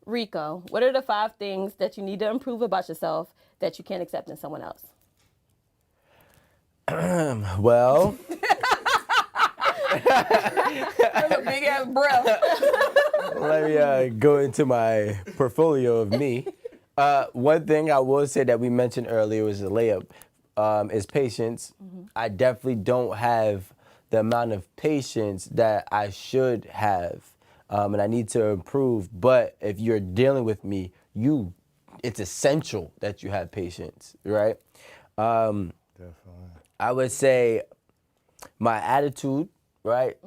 Rico, what are the 5 things that you need to improve about yourself that you can't accept in someone else? Well, That's a big ass breath. let me go into my portfolio of me. One thing I will say that we mentioned earlier was a layup, is patience. I definitely don't have the amount of patience that I should have, and I need to improve. But if you're dealing with me, it's essential that you have patience, right? Definitely. I would say my attitude, right?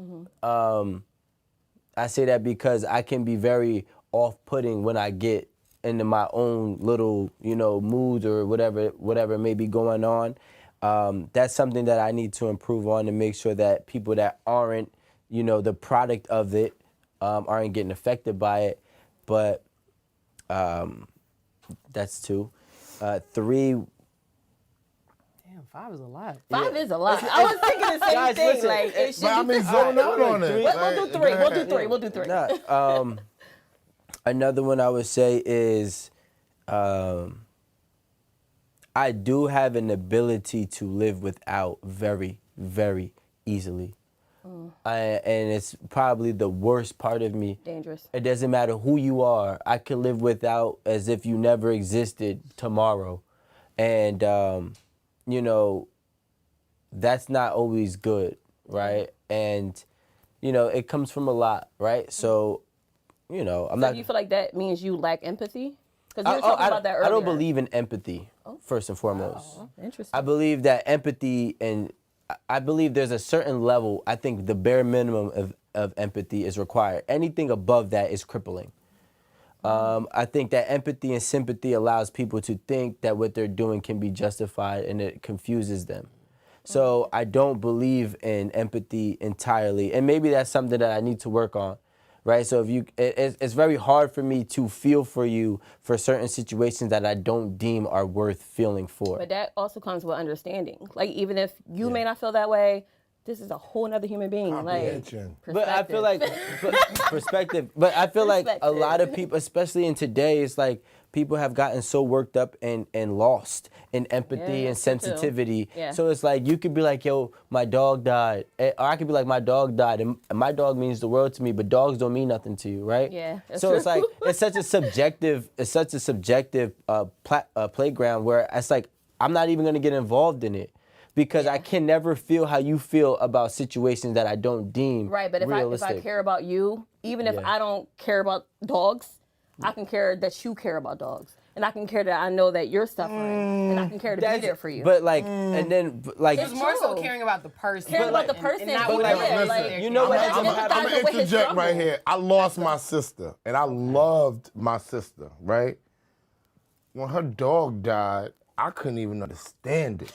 I say that because I can be very off-putting when I get into my own little, moods or whatever may be going on. That's something that I need to improve on to make sure that people that aren't, the product of it, aren't getting affected by it. But that's 2. 3. Damn, 5 is a lot. 5 is a lot. I was thinking the same Guys, thing. listen, Like, it should But I be mean, zone out on it. We'll do 3. We'll do 3. We'll do 3. Nah, another one I would say is I do have an ability to live without very, very easily. And it's probably the worst part of me. Dangerous. It doesn't matter who you are. I could live without as if you never existed tomorrow. And, that's not always good, right? And, it comes from a lot, right? So, I'm So not... do you feel like that means you lack empathy? Because you were talking about that earlier. I don't believe in empathy, first and foremost. Oh, interesting. I believe that empathy, and I believe there's a certain level, I think the bare minimum of empathy is required. Anything above that is crippling. I think that empathy and sympathy allows people to think that what they're doing can be justified, and it confuses them. So I don't believe in empathy entirely, and maybe that's something that I need to work on, right? So it's very hard for me to feel for you for certain situations that I don't deem are worth feeling for. But that also comes with understanding. Like, even if you may not feel that way, this is a whole nother human being. Comprehension. But I feel like perspective. But I feel like a lot of people, especially in today, it's like people have gotten so worked up and lost in empathy and sensitivity. Yeah. So it's like you could be like, yo, my dog died. Or I could be like, my dog died. And my dog means the world to me, but dogs don't mean nothing to you, right? Yeah, that's So true. it's like, it's such a subjective playground where it's like, I'm not even going to get involved in it. Because I can never feel how you feel about situations that I don't deem Right, but if I care about you, even if I don't care about dogs, I can care that you care about dogs. And I can care that I know that you're suffering. And I can care to be there for you. But like, and then like... It's more so caring about the person. Caring about the person. And not But what like, they're listen, doing. you know what? I'm going to interject right here. I lost my sister, and I loved my sister, right? When her dog died, I couldn't even understand it.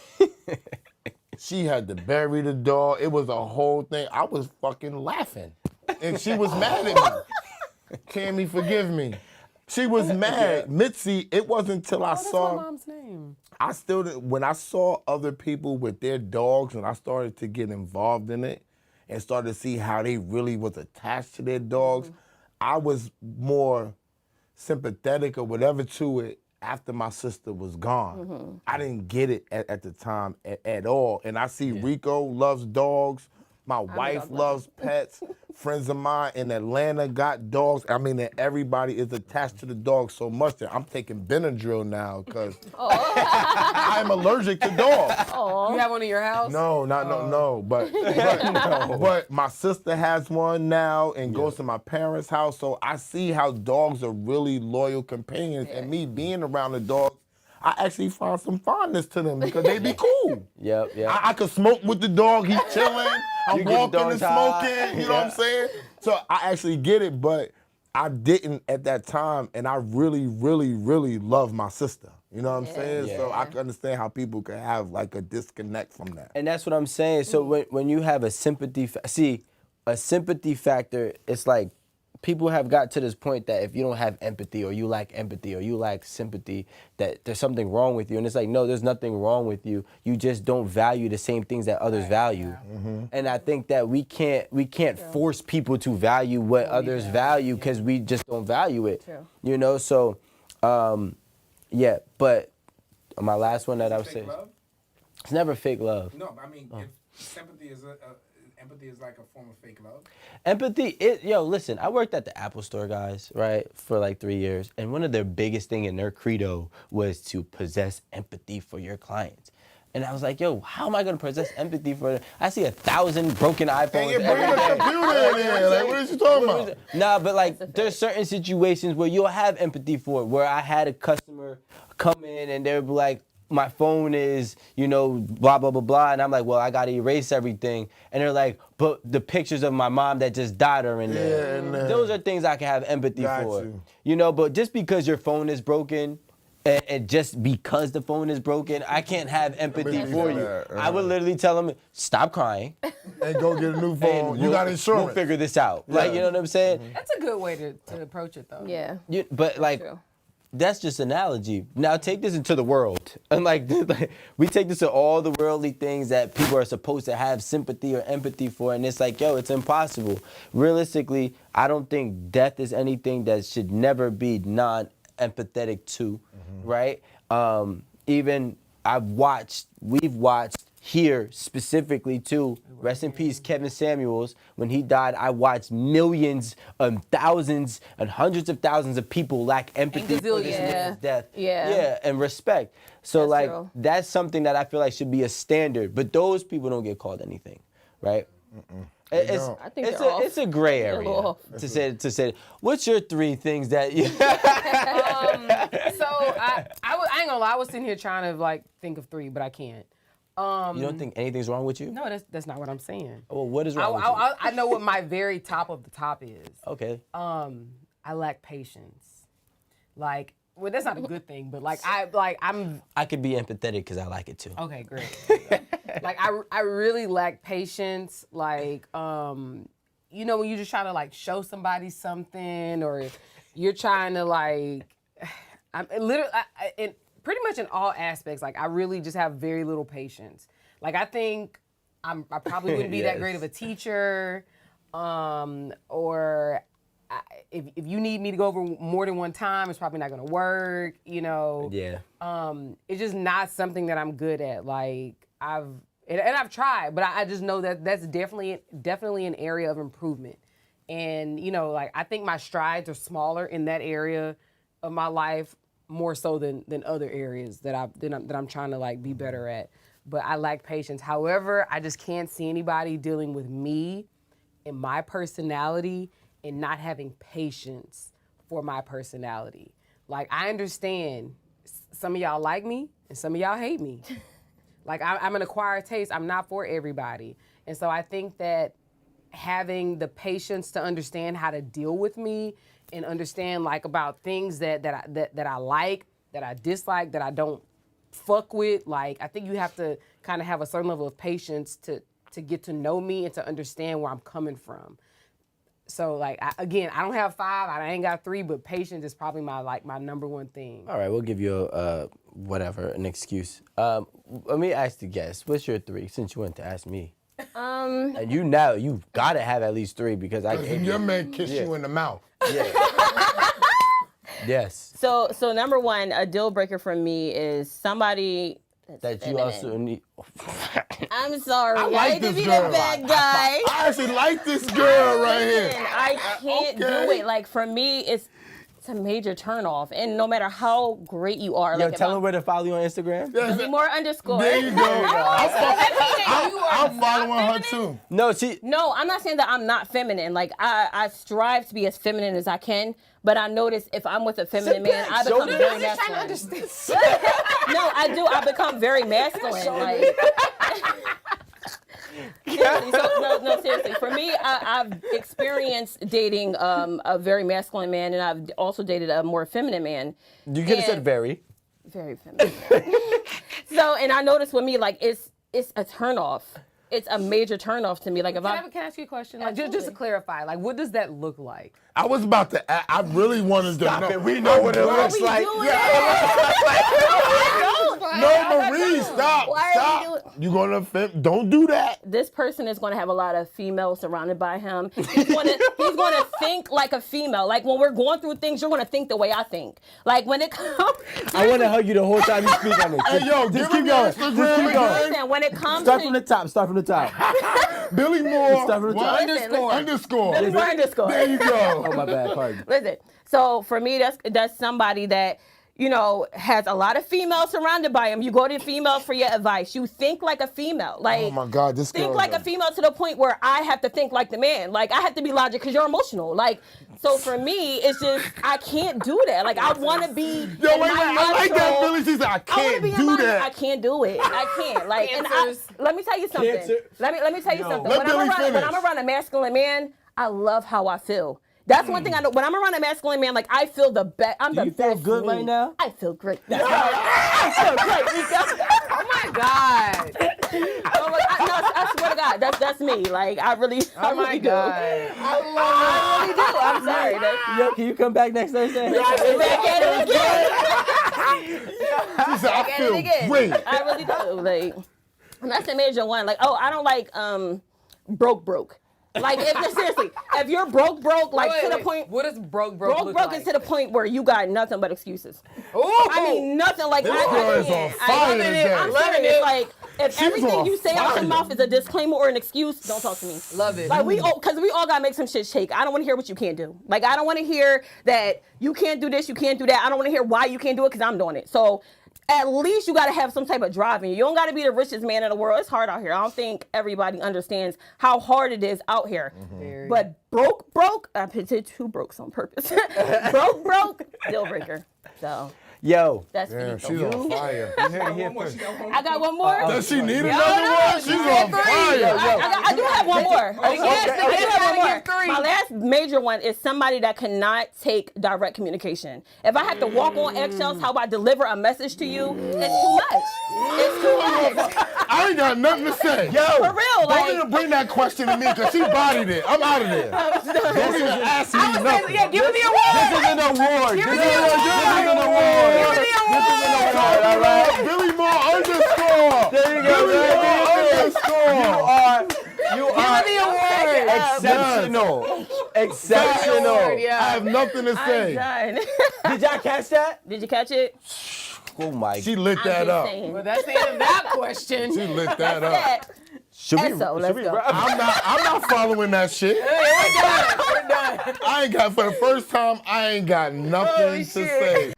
She had to bury the dog. It was a whole thing. I was fucking laughing. And she was mad at me. Cammy, forgive me. She was mad. Mitzi, it wasn't until I That's saw... my mom's name. I still, when I saw other people with their dogs and I started to get involved in it and started to see how they really was attached to their dogs, I was more sympathetic or whatever to it after my sister was gone. I didn't get it at the time at all. And I see Rico loves dogs. My wife loves pets. Friends of mine in Atlanta got dogs. I mean, that everybody is attached to the dog so much that I'm taking Benadryl now because I'm allergic to dogs. You have one in your house? No, no. But my sister has one now and goes to my parents' house. So I see how dogs are really loyal companions. And me being around the dogs, I actually find some fondness to them because they be cool. Yep. I could smoke with the dog. He's chilling. I'm You get walking the and dog high. smoking. You know what I'm saying? So I actually get it, but I didn't at that time. And I really, really, really love my sister. You know what I'm saying? Yeah. So I can understand how people could have like a disconnect from that. And that's what I'm saying. So when you have a sympathy factor, it's like people have got to this point that if you don't have empathy or you lack empathy or you lack sympathy, that there's something wrong with you. And it's like, no, there's nothing wrong with you. You just don't value the same things that others value. And I think that we can't force people to value what others value because we just don't value it. True. You know, so yeah, but my last one that I would say, Love? it's never fake love. No, I mean, if sympathy is empathy is like a form of fake love. Empathy, listen, I worked at the Apple Store, guys, right, for like 3 years. And one of their biggest thing in their credo was to possess empathy for your clients. And I was like, yo, how am I going to possess empathy for them? I see 1,000 broken iPhones And you're every bringing day. the computer in here. Like, what are you talking about? Nah, but like, there's certain situations where you'll have empathy for it, where I had a customer come in and they'll be like, my phone is, blah, blah, blah, blah. And I'm like, well, I got to erase everything. And they're like, but the pictures of my mom that just died are in there. and, Those are things I can have empathy got for. you. But just because your phone is broken, and just because the phone is broken, I can't have empathy for you. I would literally tell them, stop crying. And go get a new phone. and You got we'll insurance. figure this out. Like, you know what I'm saying? That's a good way to approach it, though. Yeah. But like, True. that's just analogy. Now take this into the world. And like we take this to all the worldly things that people are supposed to have sympathy or empathy for. And it's like, yo, it's impossible. Realistically, I don't think death is anything that should never be non-empathetic to, right? Even we've watched here specifically too, rest in peace, Kevin Samuels. When he died, I watched millions and thousands and hundreds of thousands of people lack empathy for this man's death. Yeah, and respect. So That's true. that's something that I feel like should be a standard, but those people don't get called anything, right? I think they're off. It's a gray area off. to say. What's your 3 things that you? So I ain't gonna lie. I was sitting here trying to like think of 3, but I can't. You don't think anything's wrong with you? No, that's not what I'm saying. Well, what is wrong with you? I know what my very top of the top is. Okay. I lack patience. Like, well, that's not a good thing, but I'm. I could be empathetic because I like it too. Okay, great. Like I really lack patience. Like when you just try to like show somebody something, or you're trying to like, I'm literally in pretty much in all aspects. Like I really just have very little patience. Like I think I probably wouldn't be that great of a teacher, or. If you need me to go over more than one time, it's probably not gonna work, Yeah. It's just not something that I'm good at. Like I've tried, but I just know that that's definitely an area of improvement. And like I think my strides are smaller in that area of my life more so than other areas that I'm trying to like be better at. But I lack patience. However, I just can't see anybody dealing with me and my personality and not having patience for my personality. Like, I understand some of y'all like me and some of y'all hate me. Like, I'm an acquired taste. I'm not for everybody. And so I think that having the patience to understand how to deal with me and understand, like, about things that I like, that I dislike, that I don't fuck with, like, I think you have to kind of have a certain level of patience to get to know me and to understand where I'm coming from. So, like, I don't have 5, I ain't got 3, but patience is probably my number one thing. All right, we'll give you an excuse. Let me ask the guest, what's your 3, since you went to ask me? And you've got to have at least 3 because I gave Your you. man kissed you in the mouth. Yeah. Yes. So number 1, a deal breaker for me is somebody That you also need. I'm sorry. I like hate to this be girl. the bad guy. I actually like this girl right Listen, here. I can't do Okay. it. Like for me, it's a major turnoff. And no matter how great you are, Yo, like tell them where to follow you on Instagram. more underscore. There you go. I'm following her too. No, No, I'm not saying that I'm not feminine. Like I strive to be as feminine as I can, but I notice if I'm with a feminine man, I become very masculine. No, I do. I become very masculine. Like seriously, no, seriously. For me, I've experienced dating a very masculine man, and I've also dated a more feminine man. you could have said very. Very feminine. So, and I noticed with me, like it's a turnoff. It's a major turnoff to me. Like if Can I ask you a question? Like, just to clarify, like, what does that look like? I was about to. I really wanted to know. We know what it looks we like. doing No, Marie, stop. Why are we Stop. You gonna don't do that. This person is going to have a lot of females surrounded by him. He's going to think like a female. Like when we're going through things, you're going to think the way I think. Like when it comes, I want to hug you the whole time you speak on it. Hey, yo, just give keep him going. your Just Instagram keep going. listen, when it comes Start to from the top. Start from the top. Billy Moore. Start from the top. Underscore. Billy Moore underscore. There you go. Oh my bad. Pardon. Listen, so for me, that's somebody that, you know, has a lot of females surrounded by him. You go to females for your advice. You think like a female. Like, Oh my God, this think girl like a female to the point where I have to think like the man. Like, I have to be logical because you're emotional. Like, so for me, it's just, I can't do that. Like, I want to be. Yo, wait, I like that, Billy. She said, I I can't want to be do in that. I can't do it. I can't. Like, and let me tell you something. Cancer. Let me tell you something. Let When Billy when finish. I'm around a masculine man, I love how I feel. That's one thing I know. When I'm around a masculine man, like I feel the best. I'm the you best. feel good me. right now? I feel great. That's right. I feel great. Oh my God. So, like, I swear to God, that's me. Like I really, Oh my do. God. I really do. I'm sorry. Yo, can you come back next Thursday? Back at it again. She said, I Back at it feel again. great. I really do. Like, and that's the major one. Like, oh, I don't like broke. Like, seriously, if you're broke, like to the point. What does broke Broke look like? is to the point where you got nothing but excuses. Ooh. I mean, nothing like This I girl is can't. on fire today. I'm Loving serious. it. Like, if She's everything on you say out fire. your mouth is a disclaimer or an excuse, don't talk to me. Love it. Like because we all gotta make some shit shake. I don't want to hear what you can't do. Like I don't want to hear that you can't do this, you can't do that. I don't want to hear why you can't do it because I'm doing it. So at least you gotta have some type of drive in you. You don't gotta be the richest man in the world. It's hard out here. I don't think everybody understands how hard it is out here. Very. But broke. I did two brokes on purpose. broke, deal breaker. So. Yo. That's Damn, finito. she's on fire. I got one more. Does she need another one? She's on fire. I do have one more. I do have one more. three. My last major one is somebody that cannot take direct communication. If I have to walk on eggshells, how I deliver a message to you, it's too much. It's too much. I ain't got nothing to say. Yo. For real, Don't even like. bring that question to me because she bodied it. I'm out of there. Don't even ask me nothing. Yeah, give me the award. This is an award. Give me This the is an award. Give me the award. All right. Billy Moore underscore. There you go, Billy Moore underscore. You are the award. exceptional. Exceptional. Yeah. I have nothing to I'm say. done. Did y'all catch that? Did you catch it? Oh my. She lit I'm that just up. saying. Well, that's the end of that question. She lit that up. That. Should Eso, let's go. I'm not following that shit. We're done. I ain't got for the first time. I ain't got nothing to say.